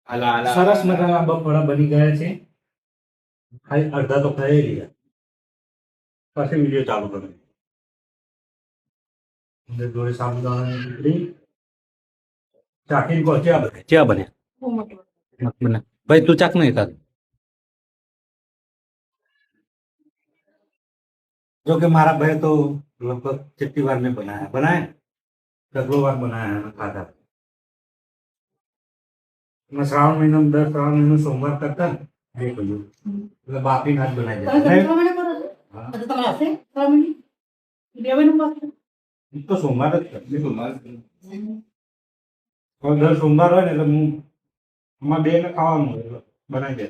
સરસ મજાના બફળા બની ગયા છે. ખાલી અડધા તો ખાઈ લીધા. પછી વિડીયો ચાલુ કરો. અંદર જોડે સાબુદાણાની ખીચડી ચાખીને કહો ચા બને બને ભાઈ તું ચાખ નહીં તાર. जो कि मारा भाई तो लगभग कितनी बार में बनाया सैकड़ों बार बनाया है खाता. मैं श्रावण महीना में 10 श्रावण महीने सोमवार करता देख लो मतलब बापी नाच बनाई जाए तो सोमवार और 10 सोमवार हो એટલે હું અમાર બે ને ખાવાનું બનાવી દે.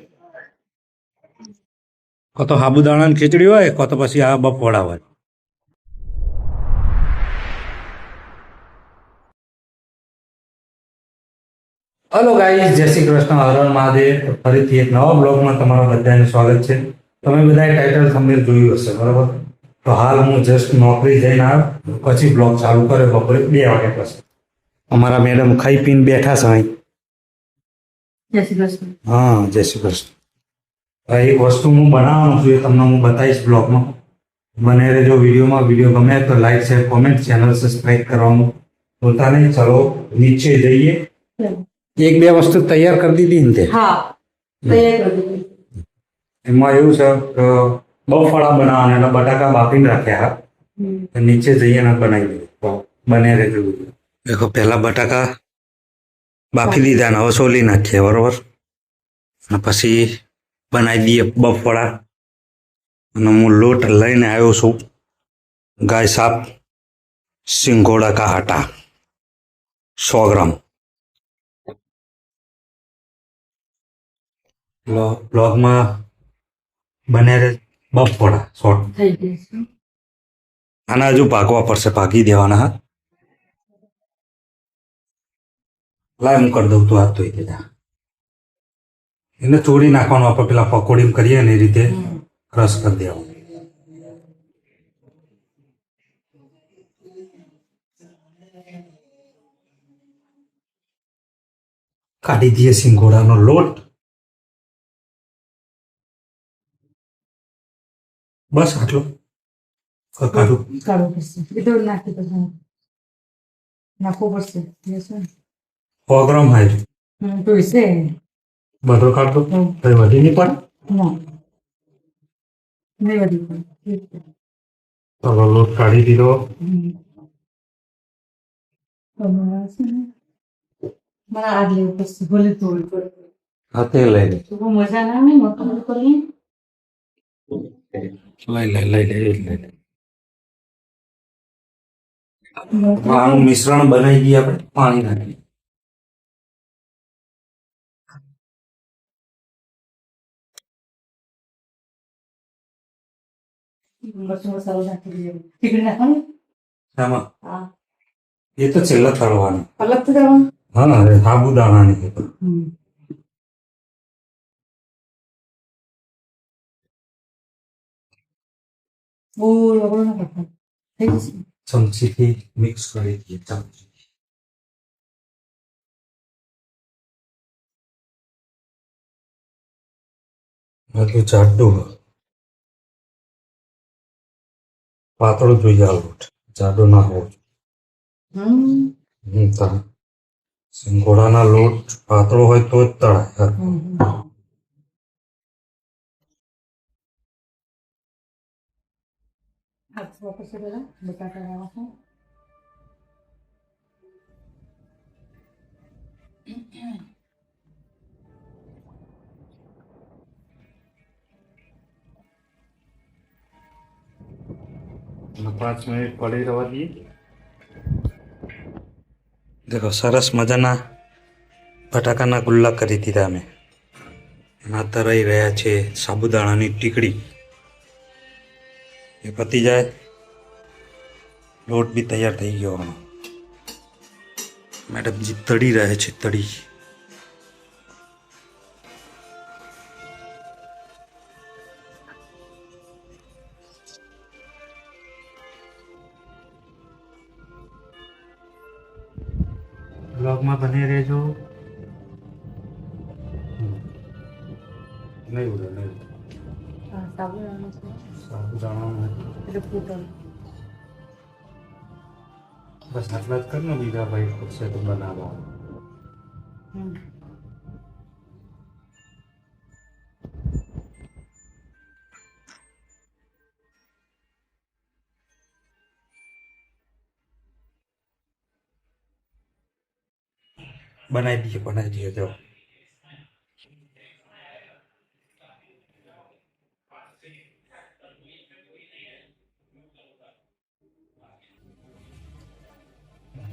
કો તો સાબુદાણાની ખીચડી હોય કો તો પછી આ બફોડા હોય. हेलो गाइस जय श्री कृष्ण हर हर महादेव. ફરીથી એક નવા બ્લોગમાં તમારા બધાનું સ્વાગત છે. તમે બધાએ ટાઇટલ થંબનેલ જોયું હશે બરાબર. તો હાલ હું જસ્ટ નોકરી જઈને આવ્યો પછી બ્લોગ ચાલુ કર્યો બપોરે 2 વાગ્યા પછી. અમારા મેડમ ખાઈ પીને બેઠા છે અહીં. જય શ્રી કૃષ્ણ. હા જય શ્રી કૃષ્ણ. એક વસ્તુ હું બનાવવાનું છું એ તમને હું બતાવીશ બ્લોગમાં. બને રહેજો વિડીયોમાં. વિડીયો ગમે તો like share comment channel subscribe કરવાનું ભૂલતા નહીં. ચલો નીચે જઈએ. એક બે વસ્તુ તૈયાર કરી દીધી ને તે એમાં એવું છે કે બફળા બનાવવાના એટલે બટાકા બાફીને રાખ્યા નીચે જઈએ ને બનાવી દઈએ બને રહેજો. દેખો પહેલા બટાકા બાફી દીધા ને હવે સોલી નાખીએ બરોબર અને પછી બનાવી દઈએ બફળા. અને હું લોટ લઈને આવ્યો છું ગાય સાપ સિંગોડા કા આટા 100 ગ્રામ. બ્લોગમાં બને બફોડા શોર્ટ થઈ ગયા. આના હજુ ભાગવા પડશે ભાગી દેવાના. હા લાય હું કરી દઉં તું હાથ ધોઈ દેતા. એને ચોરી નાખવાનું આપણે પેલા પકોડી કરીએ ને એ રીતે ક્રશ કરી દેવાનું. કાઢી દઈએ સિંગોડાનો લોટ. બસ આટલું કાઢું કાઢવું પડશે. બધું નાખી પછી નાખવું પડશે. 100 ગ્રામ હાઈ જોઈશે બધો કાઢતો કઈ વધી નહીં પડે. નહીં વધી પડે. ચલો લોટ કાઢી દીધો. મને આગ લેવું પડશે ભલે થોડું પડે. હાથે લઈ લે મજા ના આવે મોટું કરી લઈ આનું મિશ્રણ બનાવી દઈએ આપણે પાણી નાખી. મસાલો નાખી દઈએ. ટીકડી નાખવાની આમાં એ તો છેલ્લા તળવાનું અલગ થી તળવાનું. હા સાબુદાણાની ચમચીથી મિક્સ કરી દઈએ. ચમચી બધું જાડું પાતળું જોઈએ. આ લોટ જાડો ના હોવો જોઈએ. સિંગોડાના લોટ પાતળો હોય તો જ તળાય. બટાકા 5 મિનિટ પડી રહેવા દઈએ. દેખો સરસ મજાના બટાકાના ગુલ્લા કરી દીધા અમે. એના તરાઈ રહ્યા છે સાબુદાણાની ટીકડી. એ પતી જાય લોટ બી તૈયાર થઈ ગયો. મેડમજી તળી રહે છે તળી. બ્લોગમાં બને રહેજો. નહીં ઉડે નહીં ઉડે. સાબુદાણા બસ આટલા જ કર ને બીજા ભાઈ પૂછશે તો બનાવવા. બનાવી દઈએ જો.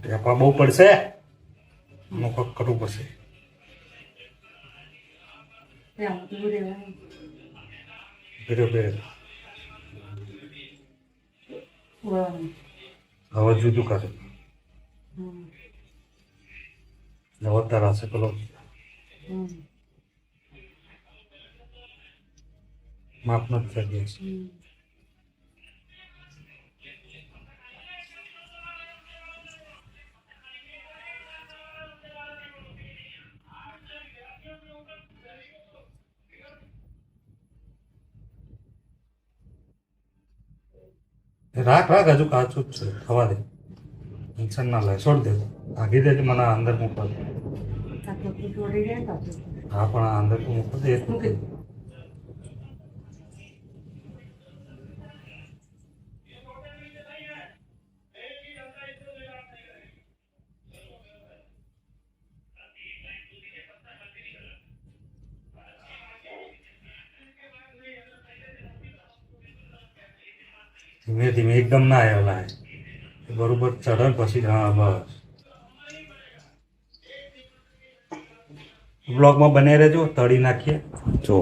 ટેપા બહુ પડશે, એનું કંઈક કરવું પડશે. હવે જુદું કરે વધારે હશે પેલો માપ નથી થઈ ગયા. રાખ રાખ હજુ કાચું જ છે, થવા દે, ટેન્શન ના લે, છોડ દે. ભાગી દે મને અંદર મૂકવા દે. હા પણ આ અંદર મૂકવા દે. ધીમે ધીમે એકદમ ના આવ્યા બરોબર ચઢે પછી. હા બસ બ્લોગમાં બને રહેજો. તળી નાખીએ જો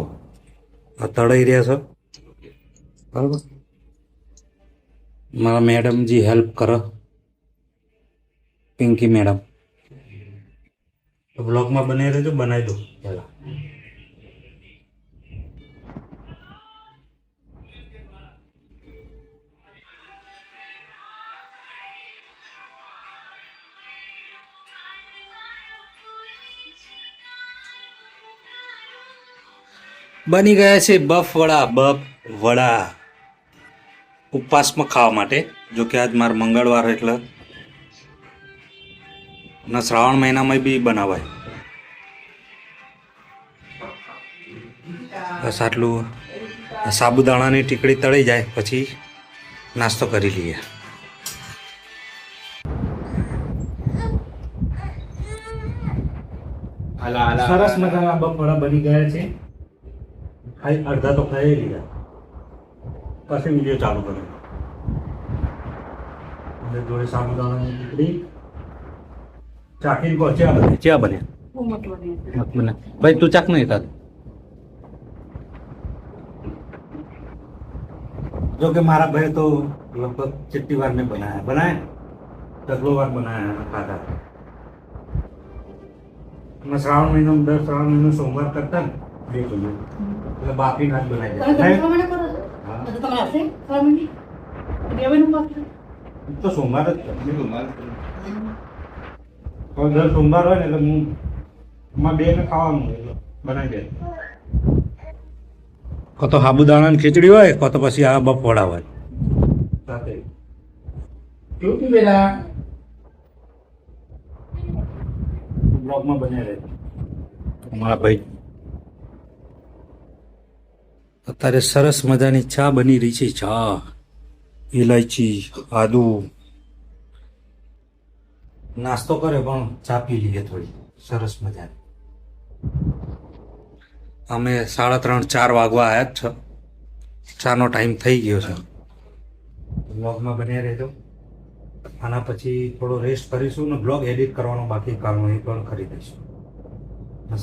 આ તળાઈ રહ્યા છે બરાબર. મારા મેડમજી હેલ્પ કરો, પિંકી મેડમ. તો બ્લોગમાં બને રહેજો, બનાવી દો પહેલાં. બની ગયા છે બફ વડા ઉપવાસમાં ખાવા માટે. જો કે આજ મારે મંગળવાર એટલે અને શ્રાવણ મહિનામાં બી બનાવાય. બસ આટલું સાબુદાણાની ટીકડી તળી જાય પછી નાસ્તો કરી લઈએ. સરસ મજાના બફ વડા બની ગયા છે. અડધા તો ખાઈ લીધા, પછી વિડીયો ચાલુ કર્યો. જોડે સાબુદાણાની ટીકડી ચાખીને ચા બન્યા. ભાઈ તું ચાક નહીં તારે. જો કે મારા ભાઈ તો લગભગ કેટલી વાર મેં બનાયા ઢગલો વાર બનાયા ખાધા. અમે શ્રાવણ મહિનો દર શ્રાવણ મહિનો સોમવાર કરતા ને એટલે બાકી ના જ બનાવી તો સોમવાર જ દર સોમવાર હોય ને એટલે હું માં બે ને ખાવાનું બનાવી દે. કો તો સાબુદાણાની ખીચડી હોય, કો તો પછી આ બફોડા હોય સાથે. કેવું પેલા બ્લોગમાં બન્યા રહે મારા ભાઈ. અત્યારે સરસ મજાની ચા બની રહી છે. ચા, ઇલાયચી, આદુ. નાસ્તો કરે પણ ચા પી લઈએ થોડી સરસ મજાની. અમે 3:30-4 વાગવા આવ્યા જ છો. ચાનો ટાઈમ થઈ ગયો છે. બ્લોગમાં બન્યા રહેજો. આના પછી થોડો રેસ્ટ કરીશું ને બ્લોગ એડિટ કરવાનો બાકી કામનો એ પણ કરી દઈશું.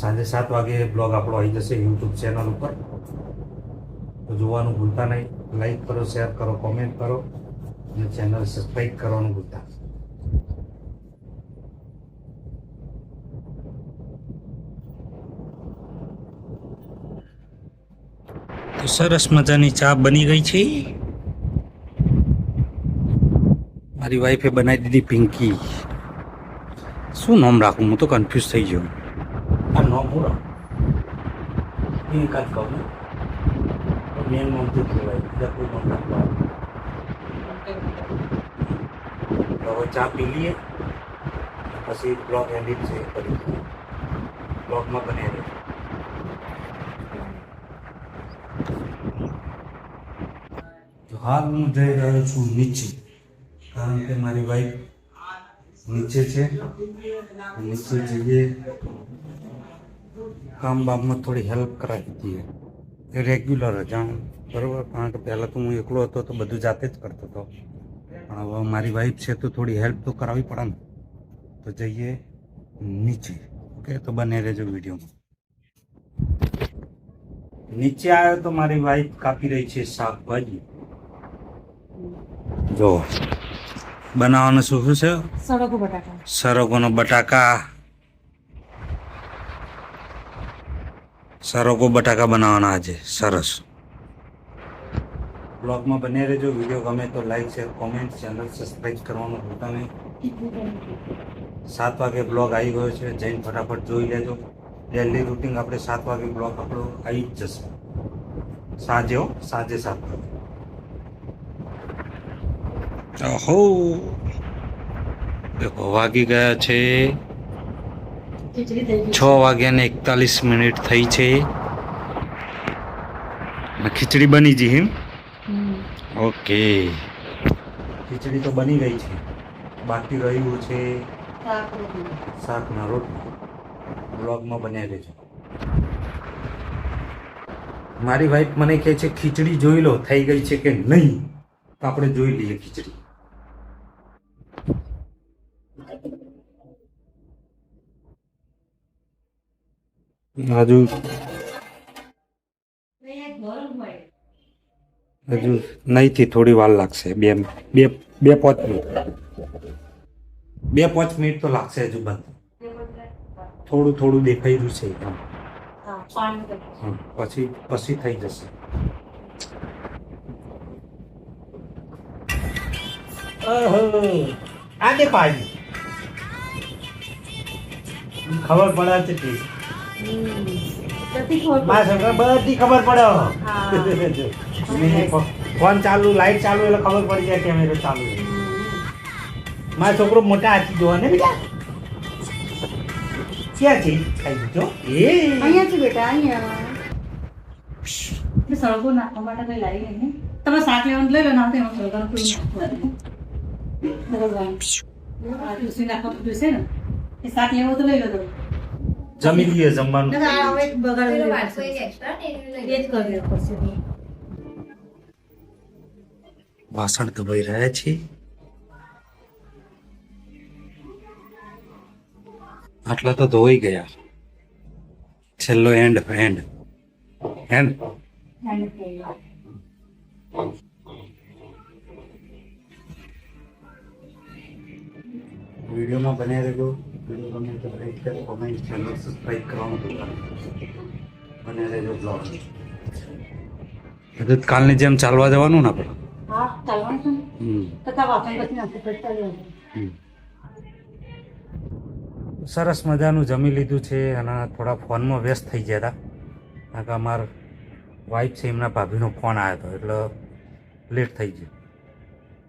સાંજે 7 વાગે બ્લોગ આપણો આવી જશે યુટ્યુબ ચેનલ ઉપર. તો જોવાનું ભૂલતા નહીં. લાઈક કરો, શેર કરો, કોમેન્ટ કરો અને ચેનલ સબસ્ક્રાઈબ કરવાનું ભૂલતા. તો સરસ મજાની ચા બની ગઈ છે. મારી વાઈફે બનાવી દીધી પિંકી. શું નામ રાખું? હું તો કન્ફ્યુઝ થઈ ગયો. આ નામ હું રાખું? એક જ કહું ને તો મેન મોમથી કહેવાય બીજા કોઈ મોમ રાખવા તો હવે ચા પી લઈએ પછી બ્લોગ એડિટ છે કરી બ્લોગમાં બને રહે તો હાલ હું જઈ રહ્યો છું નીચે કારણ કે મારી વાઈફ નીચે છે નીચે જઈએ કામ બામમાં થોડી હેલ્પ કરાવી દઈએ એ રેગ્યુલર જ આમ બરાબર કારણ કે પહેલાં તો હું એકલો હતો તો બધું જાતે જ કરતો હતો પણ હવે મારી વાઈફ છે તો થોડી હેલ્પ તો કરાવવી પડે ને તો જઈએ નીચે ઓકે તો બને રહેજો વિડીયોમાં નીચે આવ્યો તો મારી વાઈફ કાપી રહી છે શાકભાજી જો બનાવવાનું શું શું છે સરગવો બટાકા સરગોનો બટાકા સરગો બટાકા બનાવવાના આજે સરસ બ્લોગમાં બને રહેજો વિડીયો ગમે તો like share comment channel subscribe કરવાનું ભૂલતા નહીં 7 વાગે બ્લોગ આવી ગયો છે જઈને ફટાફટ જોઈ લેજો ડેલી રૂટિન આપણે 7 વાગે બ્લોગ આપણો આવી જ જશે સાંજે 7 વાગે ઓહો દેખો વાગી ગયા છે 6:41 થઈ છે ખીચડી બની ગઈ હિમ ઓકે ખીચડી તો બની ગઈ છે બાકી રહ્યું છે શાકના રોટલી બ્લોગમાં બન્યા રહેજો મારી વાઈફ મને કહે છે ખીચડી જોઈ લો થઈ ગઈ છે કે નહીં તો આપણે જોઈ લઈએ ખીચડી હજુ નહીંથી થોડી વાર લાગશે બે 5 મિનિટ તો લાગશે હજુ બંધ થોડું દેખાઈ રહ્યું છે પછી થઈ જશે આ દેખો આવી ખબર પડે છે મારા છોકરા બધી ખબર પડે ફોન ચાલુ લાઈટ ચાલુ એટલે ખબર પડી જાય કેમેરો ચાલુ મારો છોકરો મોટા હાથી જોવા ને બેટા ક્યાં છે ખાઈ દીધો અહીંયા છે બેટા અહીંયા સરગવો નાખવા માટે કઈ લાવી નહીં તમે શાક લેવાનું લઈ લો ના એમાં સરગવાનું કોઈ નાખવાનું નાખવાનું છે ને એ શાક લેવો તો લઈ લો તમે જમી લઈએ જમવાનું વાસણ દબાઈ રહ્યા છે આટલા તો ધોઈ ગયા છેલ્લો એન્ડ વિડીયોમાં બન્યા રહેજો વિડીયો ગમે તો લાઈક કરો કોમેન્ટ ચેનલ સબસ્ક્રાઈબ કરવાનું ભૂલતા નહીં બને રહેજો બ્લોગ કાલની જેમ ચાલવા જવાનું ને આપણે હા ચાલવાનું છે તથા વાસણ પછી નાખી પડતા સરસ મજાનું જમી લીધું છે અને થોડા ફોનમાં વ્યસ્ત થઈ ગયા હતા કારણ કે અમારા વાઈફ છે એમના ભાભીનો ફોન આવ્યો હતો એટલે લેટ થઈ ગયું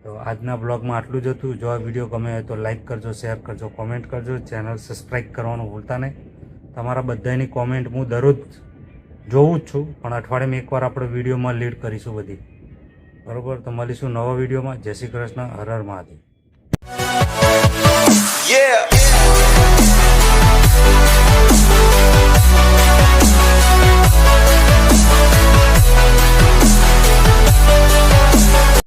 તો આજના બ્લોગમાં આટલું જ હતું જો આ વિડીયો ગમે હોય તો લાઈક કરજો શેર કરજો કોમેન્ટ કરજો ચેનલ સબસ્ક્રાઈબ કરવાનું ભૂલતા નહીં તમારા બધાની કોમેન્ટ હું દરરોજ જોઉં જ છું પણ અઠવાડિયામાં એકવાર આપણે વિડીયોમાં લીડ કરીશું બધી બરાબર તો મળીશું નવા વિડીયોમાં જય શ્રી કૃષ્ણ હર હર મહાદેવ